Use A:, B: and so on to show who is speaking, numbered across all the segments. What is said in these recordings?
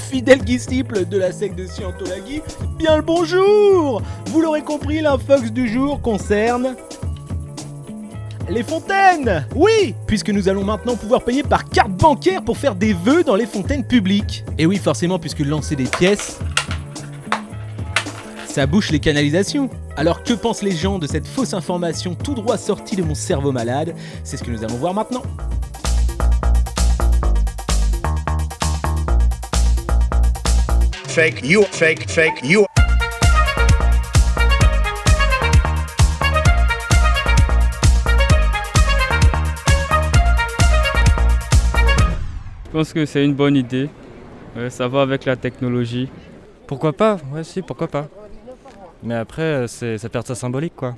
A: Fidèle disciple de la secte de Scientologie, bien le bonjour. Vous l'aurez compris, l'infox du jour concerne les fontaines. Oui, puisque nous allons maintenant pouvoir payer par carte bancaire pour faire des vœux dans les fontaines publiques. Et oui, forcément, puisque lancer des pièces, ça bouche les canalisations. Alors que pensent les gens de cette fausse information tout droit sortie de mon cerveau malade? C'est ce que nous allons voir maintenant.
B: Fake you, fake you.
C: Je pense que c'est une bonne idée. Ça va avec la technologie.
D: Pourquoi pas? Ouais, si, pourquoi pas. Mais après, ça perd sa symbolique, quoi.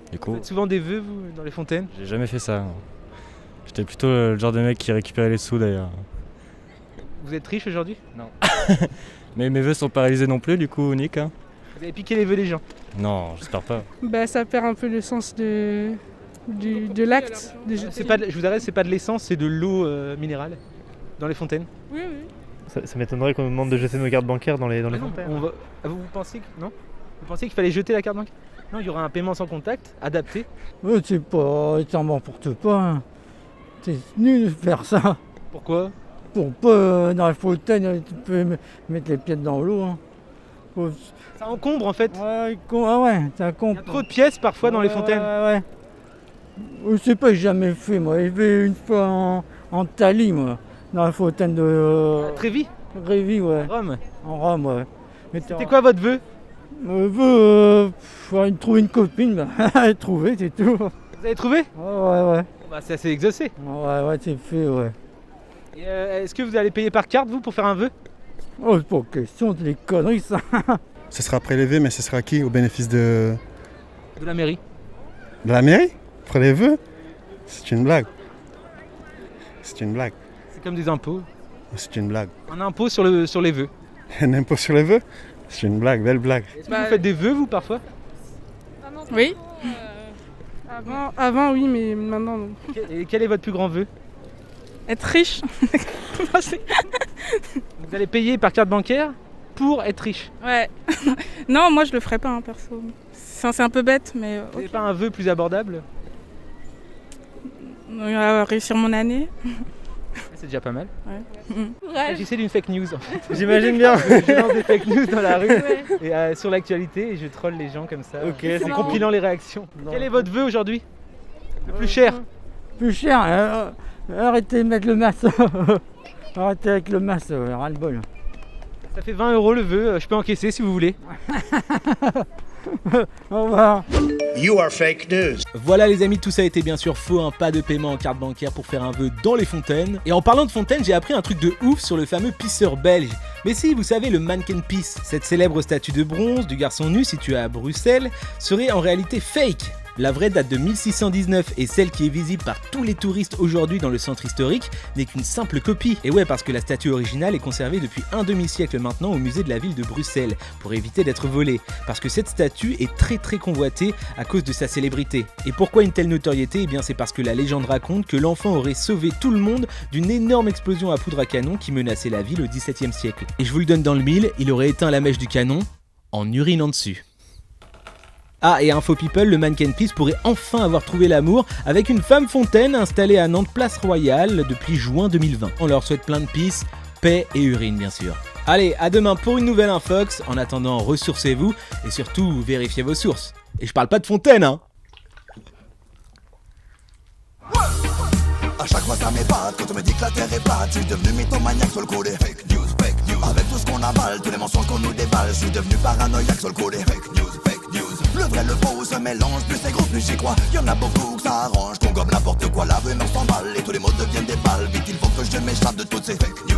D: Du coup,
A: Vous faites souvent des vœux, vous, dans les fontaines?
D: j'ai jamais fait ça. J'étais plutôt le genre de mec qui récupérait les sous, d'ailleurs.
A: Vous êtes riche aujourd'hui?
D: Mais mes vœux sont pas réalisés non plus, du coup, Nick. Hein.
A: Vous avez piqué les vœux des gens?
D: Non, j'espère pas.
E: Ça perd un peu le sens de l'acte.
A: Je vous arrête, c'est pas de l'essence, c'est de l'eau minérale dans les fontaines.
E: Oui, oui.
F: Ça m'étonnerait qu'on nous demande de jeter nos cartes bancaires dans les fontaines.
A: Vous pensez que non? Vous pensez qu'il fallait jeter la carte bancaire? Non, il y aura un paiement sans contact, adapté.
G: C'est pas n'importe quoi. Hein. C'est nul de faire ça.
A: Pourquoi?
G: Pour pas dans la fontaine, tu peux mettre les pieds dans l'eau. Hein.
A: Ça encombre en fait.
G: Ouais, ça
A: Il y
G: compte.
A: a trop de pièces parfois dans les fontaines.
G: Ouais. Je sais pas, j'ai jamais fait moi. J'ai fait une fois en Italie, moi, dans la fontaine de
A: Trévis,
G: Révis, ouais.
A: Rome.
G: En Rome, ouais.
A: C'était quoi votre vœu?
G: Trouver une copine, trouver, c'est tout.
A: Vous avez trouvé?
G: Ouais.
A: Bah, c'est assez exaucé.
G: Ouais, c'est fait, ouais.
A: Et, est-ce que vous allez payer par carte vous pour faire un vœu?
G: Oh, c'est pas question, c'est des conneries, ça.
H: Ce sera prélevé, mais ce sera qui au bénéfice de
A: De la mairie.
H: la mairie? Pour les vœux? C'est une blague. C'est une blague.
A: C'est comme des impôts.
H: C'est une blague.
A: Un impôt sur les vœux.
H: Un impôt sur les vœux? C'est une blague, belle blague.
A: Est-ce que vous faites des vœux vous parfois?
E: Oui. Avant, oui, mais maintenant, non.
A: Et quel est votre plus grand vœu?
E: Être riche.
A: Vous allez payer par carte bancaire pour être riche.
E: Ouais. Non, moi, je le ferais pas, hein, perso. C'est un peu bête, mais
A: Vous n'avez pas un vœu plus abordable?
E: réussir mon année.
A: C'est déjà pas mal.
E: Ouais.
A: Il s'agissait d'une fake news en fait.
F: J'imagine bien.
A: Je lance des fake news dans la rue
E: Ouais.
A: et sur l'actualité et je troll les gens comme ça.
F: Ok,
A: en
F: c'est
A: compilant les réactions.
F: Non.
A: Quel est votre vœu aujourd'hui? Le plus cher?
G: Plus cher, arrêtez de mettre le masque. Arrêtez avec le masque, ras-le-bol.
A: Ça fait 20 € le vœu, je peux encaisser si vous voulez.
G: Au revoir.
B: You are fake news.
A: Voilà les amis, tout ça était bien sûr faux, hein, pas de paiement en carte bancaire pour faire un vœu dans les fontaines. Et en parlant de fontaines, j'ai appris un truc de ouf sur le fameux pisseur belge. Mais si, vous savez, le Mannequin Piss, cette célèbre statue de bronze du garçon nu située à Bruxelles, serait en réalité fake. La vraie date de 1619 et celle qui est visible par tous les touristes aujourd'hui dans le centre historique n'est qu'une simple copie. Et ouais, parce que la statue originale est conservée depuis un demi-siècle maintenant au musée de la ville de Bruxelles, pour éviter d'être volée. Parce que cette statue est très convoitée à cause de sa célébrité. Et pourquoi une telle notoriété? Eh bien c'est parce que la légende raconte que l'enfant aurait sauvé tout le monde d'une énorme explosion à poudre à canon qui menaçait la ville au XVIIe siècle. Et je vous le donne dans le mille, il aurait éteint la mèche du canon en urinant dessus. Ah, et info people, le Mannequin Piss pourrait enfin avoir trouvé l'amour avec une femme fontaine installée à Nantes Place Royale depuis juin 2020. On leur souhaite plein de pisse, paix et urine bien sûr. Allez, à demain pour une nouvelle Infox. En attendant, ressourcez-vous et surtout vérifiez vos sources. Et je parle pas de fontaine, hein.
I: À chaque fois ça m'épate quand on me dit que la terre est plate. Je suis devenu mythomaniaque sur le coup des fake news. Avec tout ce qu'on avale, tous les mensonges qu'on nous déballe, je suis devenu paranoïaque sur le coup des fake news. Le vrai, le faux se mélange, plus c'est gros, plus j'y crois. Y'en a beaucoup que ça arrange, qu'on gobe n'importe quoi, la rumeur s'emballe et tous les mots deviennent des balles. Vite il faut que je m'échappe de toutes ces fake news.